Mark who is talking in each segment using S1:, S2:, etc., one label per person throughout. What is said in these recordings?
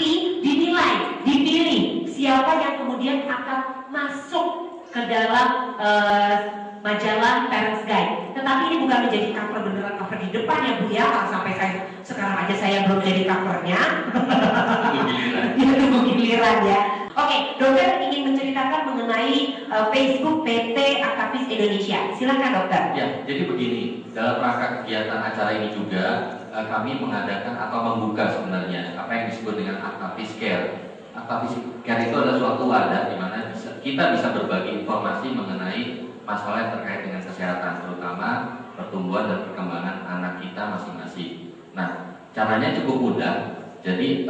S1: nanti dinilai, dipilih siapa yang kemudian akan masuk ke dalam majalah Parents Guide. Tetapi ini bukan menjadi cover beneran, cover di depan ya Bu ya. Kalau sampai sekarang aja saya belum jadi covernya. Tunggu giliran ya. Oke, dokter ingin menceritakan mengenai Facebook PT Aktavis Indonesia. Silakan dokter.
S2: Ya, jadi begini, dalam rangka kegiatan acara ini juga kami mengadakan atau membuka sebenarnya apa yang disebut dengan Aktavis Care. Aktavis Care itu adalah suatu wadah di mana kita bisa berbagi informasi mengenai masalah yang terkait dengan kesehatan, terutama pertumbuhan dan perkembangan anak kita masing-masing. Nah, caranya cukup mudah. Jadi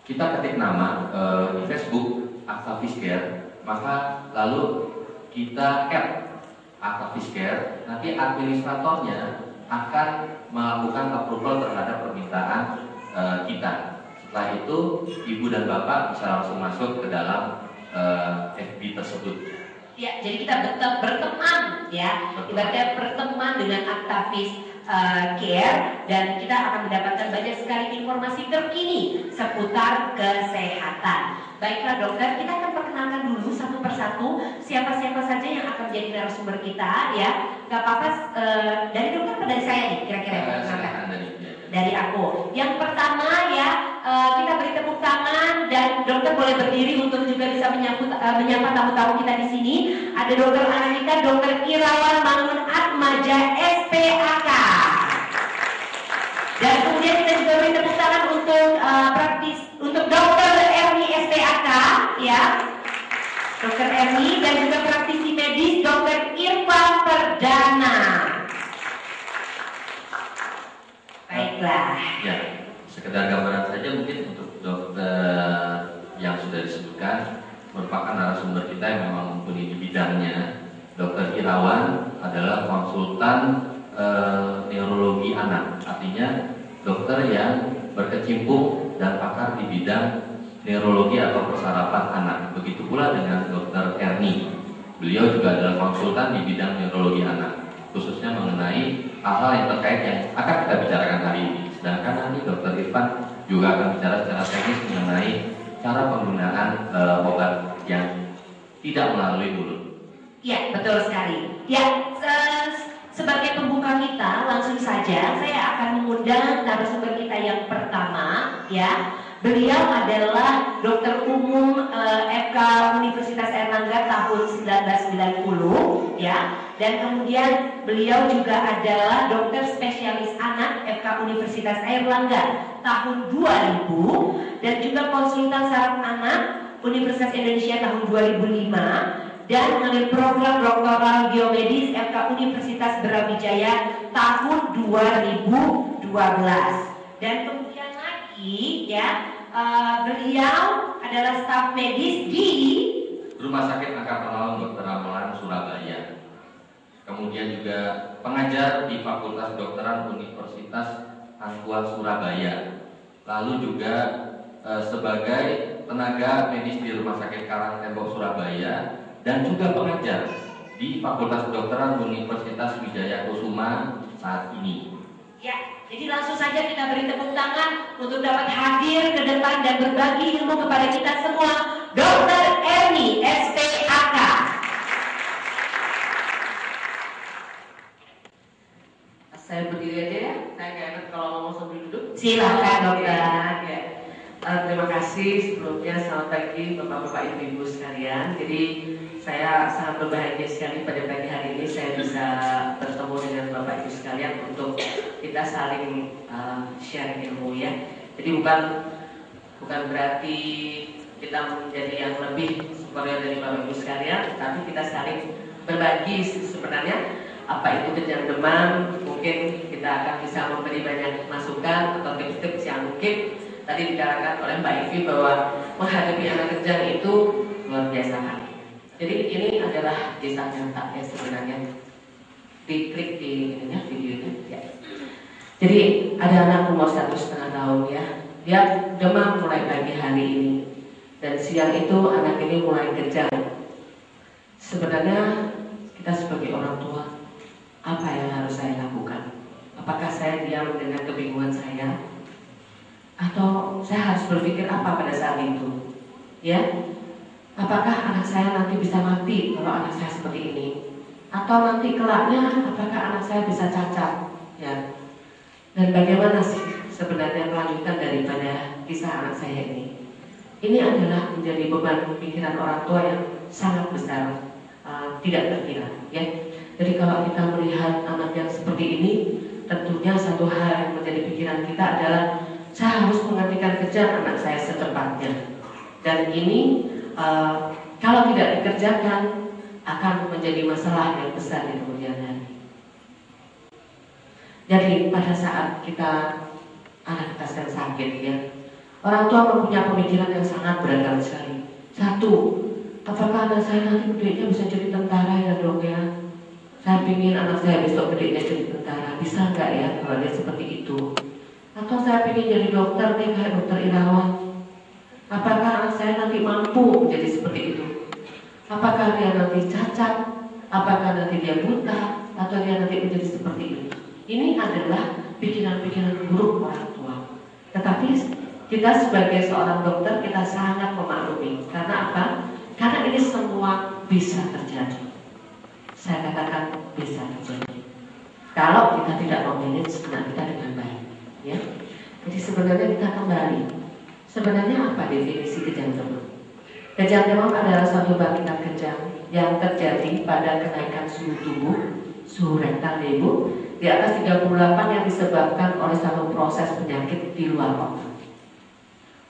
S2: kita ketik nama di Facebook Aktavis Care, maka lalu kita add Aktavis Care, nanti administratornya akan melakukan approval terhadap permintaan kita. Setelah itu ibu dan bapak bisa langsung masuk ke dalam FB tersebut.
S1: Ya, jadi kita berteman ya, ibaratnya berteman dengan Aktavis Care, dan kita akan mendapatkan banyak sekali informasi terkini seputar kesehatan. Baiklah dokter, kita akan perkenalkan dulu satu persatu siapa-siapa saja yang akan menjadi narasumber kita ya. Gak apa-apa, dari dokter atau dari saya nih kira-kira perkenalkan? Dari aku. Yang pertama ya, kita beri tepuk tangan dan dokter boleh berdiri untuk juga bisa menyapa tamu-tamu kita di sini. Ada dokter Ananita, dokter Irawan Mangun Atmaja SPAK. Dan kemudian kita juga beri tepuk tangan untuk dokter Erni SPAK ya. Dokter Erni, dan juga praktisi medis dokter Irfan Perdana. Baiklah.
S2: Ya, sekedar gambaran saja mungkin untuk dokter yang sudah disebutkan merupakan narasumber kita yang memang mumpuni di bidangnya. Dokter Irawan adalah konsultan neurologi anak, artinya dokter yang berkecimpung dan pakar di bidang neurologi atau persarafan anak. Begitu pula dengan dokter Erni, beliau juga adalah konsultan di bidang neurologi anak, khususnya mengenai hal-hal yang terkait yang akan kita bicarakan hari ini. Sedangkan nanti dokter Irfan juga akan bicara secara teknis mengenai cara penggunaan obat yang tidak melalui mulut.
S1: Ya, betul sekali. Ya, sebagai pembuka kita, langsung saja saya akan mengundang narasumber kita yang pertama ya. Beliau adalah dokter umum FK Universitas Airlangga tahun 1990 ya. Dan kemudian beliau juga adalah dokter spesialis anak FK Universitas Airlangga tahun 2000, dan juga konsultan saraf anak Universitas Indonesia tahun 2005, dan mengambil program doktoral biomedis FK Universitas Brawijaya tahun 2012. Dan kemudian lagi ya, beliau adalah staf medis di
S2: Rumah Sakit Angkatan Laut Dr. Ramelan Surabaya. Kemudian juga pengajar di Fakultas Kedokteran Universitas Angkuat Surabaya. Lalu juga sebagai tenaga medis di Rumah Sakit Karangtembok Surabaya, dan juga pengajar di Fakultas Kedokteran Universitas Wijaya Kusuma saat ini.
S1: Ya, jadi langsung saja kita beri tepuk tangan untuk dapat hadir ke depan dan berbagi ilmu kepada kita semua, Dr. Erni SPAK.
S3: Saya berdiri aja ya, saya gak enak kalau ngomong sambil duduk.
S1: Silakan dokter.
S3: Ya. Terima kasih sebelumnya, selamat pagi Bapak-Bapak Ibu-Ibu sekalian. Jadi saya sangat berbahagia sekali pada pagi hari ini saya bisa bertemu dengan Bapak Ibu sekalian untuk kita saling sharing ilmu ya. Jadi bukan berarti kita menjadi yang lebih superior dari Bapak Ibu sekalian, tapi kita saling berbagi sebenarnya apa itu kejang demam. Mungkin kita akan bisa memberi banyak masukan atau tips-tips yang mungkin tadi dikatakan oleh Mbak Ivi bahwa menghadapi anak kejang itu luar biasa kan. Jadi ini adalah kisah nyata ya sebenarnya. Diklik di videonya ya. Jadi ada anak umur 1,5 tahun ya. Dia demam mulai pagi hari ini, dan siang itu anak ini mulai kejang. Sebenarnya kita sebagai orang tua, apa yang harus saya lakukan? Apakah saya diam dengan kebingungan saya? Atau saya harus berpikir apa pada saat itu? Ya, apakah anak saya nanti bisa mati kalau anak saya seperti ini? Atau nanti kelaknya apakah anak saya bisa cacat? Ya. Dan bagaimana sih sebenarnya kelanjutan daripada kisah anak saya ini? Ini adalah menjadi beban pikiran orang tua yang sangat besar, tidak terkira. Ya. Jadi kalau kita melihat anak yang seperti ini, tentunya satu hal yang menjadi pikiran kita adalah saya harus menghentikan kejam anak saya secepatnya. Dan ini kalau tidak dikerjakan akan menjadi masalah yang besar di kemudian hari. Jadi pada saat anak kita sedang sakit, ya, orang tua mempunyai pemikiran yang sangat beragam sekali. Satu, apakah anak saya nanti gedenya bisa jadi tentara ya dok ya? Saya ingin anak saya besok gedenya jadi tentara, bisa nggak ya kalau dia seperti itu? Atau saya ingin jadi dokter nih kayak dokter Irawan. Apakah anak saya nanti mampu menjadi seperti itu? Apakah dia nanti cacat? Apakah nanti dia buta? Atau dia nanti menjadi seperti ini? Ini adalah pikiran-pikiran buruk orang tua. Tetapi kita sebagai seorang dokter, kita sangat memaklumi. Karena apa? Karena ini semua bisa terjadi. Saya katakan bisa terjadi kalau kita tidak memanage anak kita dengan baik, ya. Jadi sebenarnya kita kembali, sebenarnya apa definisi kejang demam? Kejang demam adalah suatu bangkitan kejang yang terjadi pada kenaikan suhu tubuh, suhu rektal ibu di atas 38 yang disebabkan oleh satu proses penyakit di luar otak.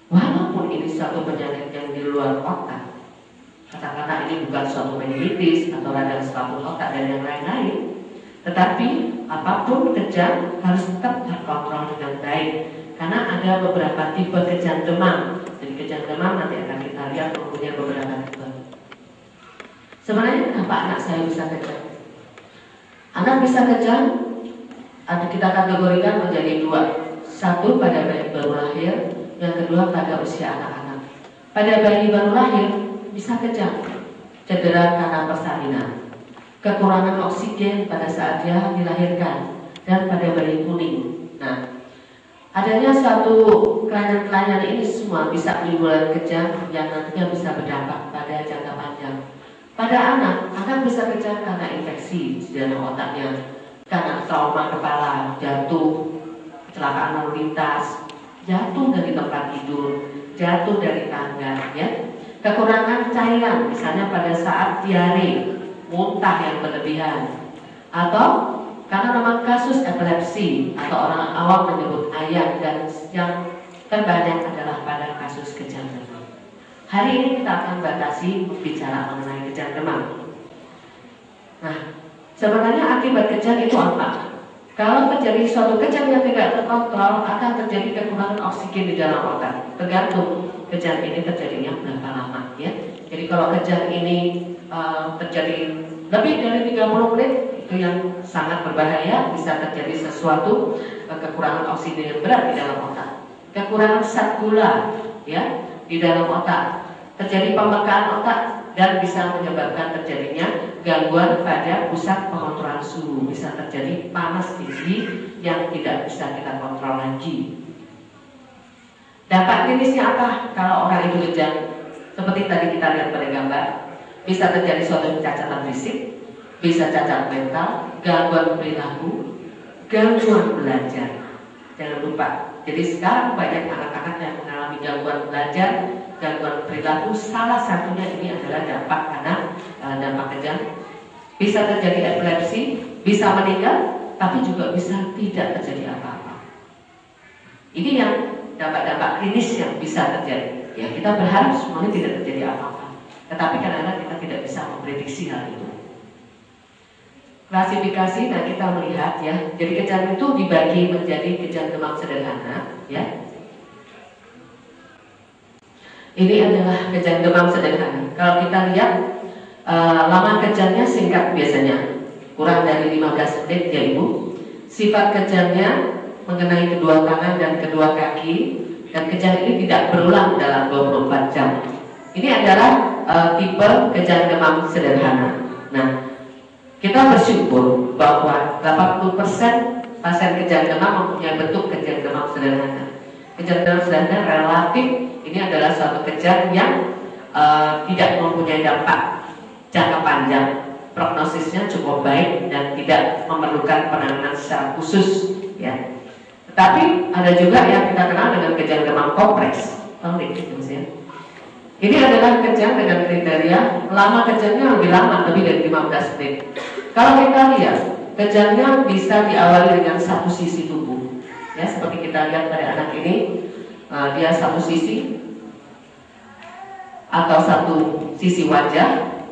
S3: Walaupun ini suatu penyakit yang di luar otak, katakanlah ini bukan suatu meningitis atau radang selaput otak dan yang lain-lain, tetapi apapun kejang harus tetap terkontrol dengan baik. Karena ada beberapa tipe kejang demam. Jadi kejang demam nanti akan kita lihat mempunyai beberapa tipe. Sebenarnya kenapa anak saya bisa kejang? Anak bisa kejang, kita kategorikan menjadi dua. Satu pada bayi baru lahir, yang kedua pada usia anak-anak. Pada bayi baru lahir bisa kejang, cedera karena persalinan, kekurangan oksigen pada saat dia dilahirkan, dan pada bayi kuning. Nah, adanya suatu kelainan-kelainan ini semua bisa menimbulkan kejang yang nantinya bisa berdampak pada jangka panjang. Pada anak bisa kejang karena infeksi di dalam otaknya, karena trauma kepala, jatuh, kecelakaan lalu lintas, jatuh dari tempat tidur, jatuh dari tangga, ya. Kekurangan cairan, misalnya pada saat diare, muntah yang berlebihan, atau karena memang kasus epilepsi atau orang awam menyebut ayam, dan yang terbanyak adalah pada kasus kejang demam. Hari ini kita akan batasi bicara mengenai kejang demam. Nah, sebenarnya akibat kejang itu apa? Kalau terjadi suatu kejang yang tidak terkontrol, akan terjadi kekurangan oksigen di dalam otak. Tergantung kejang ini terjadinya berapa lama, ya. Jadi kalau kejang ini terjadi lebih dari 30 menit, itu yang sangat berbahaya, bisa terjadi sesuatu kekurangan oksigen yang berat di dalam otak. Kekurangan zat gula, ya, di dalam otak, terjadi pembekaan otak, dan bisa menyebabkan terjadinya gangguan pada pusat pengontrolan suhu. Bisa terjadi panas tinggi yang tidak bisa kita kontrol lagi. Dampak klinisnya apa kalau orang itu kejang? Seperti tadi kita lihat pada gambar, bisa terjadi suatu kecacatan fisik, bisa cacat mental, gangguan perilaku, gangguan belajar. Jangan lupa, jadi sekarang banyak anak-anak yang mengalami gangguan belajar, gangguan perilaku. Salah satunya ini adalah dampak karena dampak kejang. Bisa terjadi epilepsi, bisa meninggal, tapi juga bisa tidak terjadi apa-apa. Ini yang dampak-dampak klinis yang bisa terjadi. Ya, kita berharap semuanya tidak terjadi apa-apa, tetapi kadang-kadang kita tidak bisa memprediksi hal itu. Klasifikasi, nah kita melihat, ya, jadi kejang itu dibagi menjadi kejang demam sederhana, ya. Ini adalah kejang demam sederhana. Kalau kita lihat lama kejangnya singkat biasanya, kurang dari 15 menit ya Ibu. Sifat kejangnya mengenai kedua tangan dan kedua kaki, dan kejang ini tidak berulang dalam 24 jam. Ini adalah tipe kejang demam sederhana. Nah, kita bersyukur bahwa 80% pasien kejang demam mempunyai bentuk kejang demam sederhana. Kejang demam sederhana relatif ini adalah suatu kejang yang tidak mempunyai dampak jangka panjang, prognosisnya cukup baik dan tidak memerlukan penanganan secara khusus, ya. Tetapi ada juga yang kita kenal dengan kejang demam kompleks. Ini adalah kejang dengan kriteria lama kejangnya lebih lama, lebih dari 15 menit. Kalau kita lihat, kejangnya bisa diawali dengan satu sisi tubuh, ya, seperti kita lihat pada anak ini, dia satu sisi atau satu sisi wajah,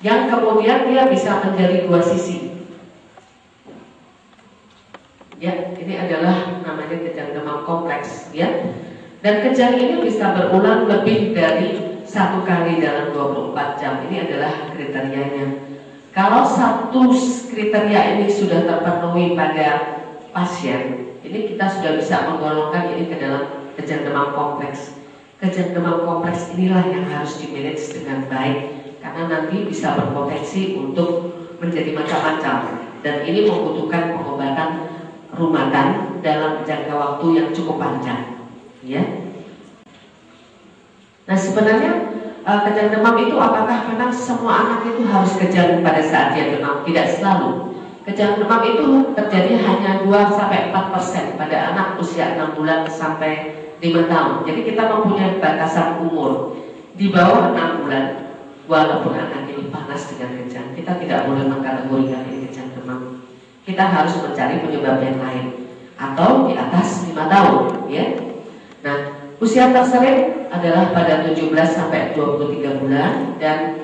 S3: yang kemudian dia bisa menjadi dua sisi. Ya, ini adalah namanya kejang demam kompleks, ya. Dan kejang ini bisa berulang lebih dari satu kali dalam 24 jam. Ini adalah kriterianya. Kalau satu kriteria ini sudah terpenuhi pada pasien, ini kita sudah bisa menggolongkan ini ke dalam kejang demam kompleks. Kejang demam kompleks inilah yang harus dimanage dengan baik, karena nanti bisa berpotensi untuk menjadi macam-macam. Dan ini membutuhkan pengobatan rumahan dalam jangka waktu yang cukup panjang, ya. Nah, sebenarnya kejang demam itu apakah memang semua anak itu harus kejang pada saat dia demam? Tidak selalu. Kejang demam itu terjadi hanya 2-4% pada anak usia 6 bulan sampai 5 tahun. Jadi kita mempunyai batasan umur di bawah 6 bulan. Walaupun anak ini panas dengan kejang, kita tidak boleh mengkategorikan ini kejang demam. Kita harus mencari penyebab yang lain, atau di atas 5 tahun, ya. Nah, usia tersering adalah pada 17 sampai 23 bulan, dan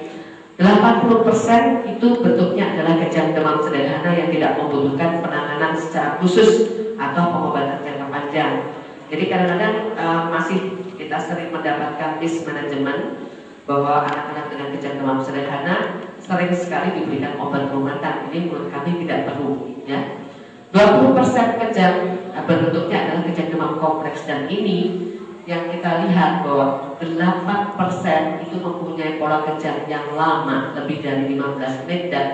S3: 80% itu bentuknya adalah kejang demam sederhana yang tidak membutuhkan penanganan secara khusus atau pengobatan jangka panjang. Jadi kadang-kadang masih kita sering mendapatkan mismanagement bahwa anak-anak dengan kejang demam sederhana sering sekali diberikan obat rumahan. Ini menurut kami tidak perlu, ya. 20% kejang bentuknya adalah kejang demam kompleks, dan ini yang kita lihat bahwa 8% itu mempunyai pola kejang yang lama lebih dari 15 menit, dan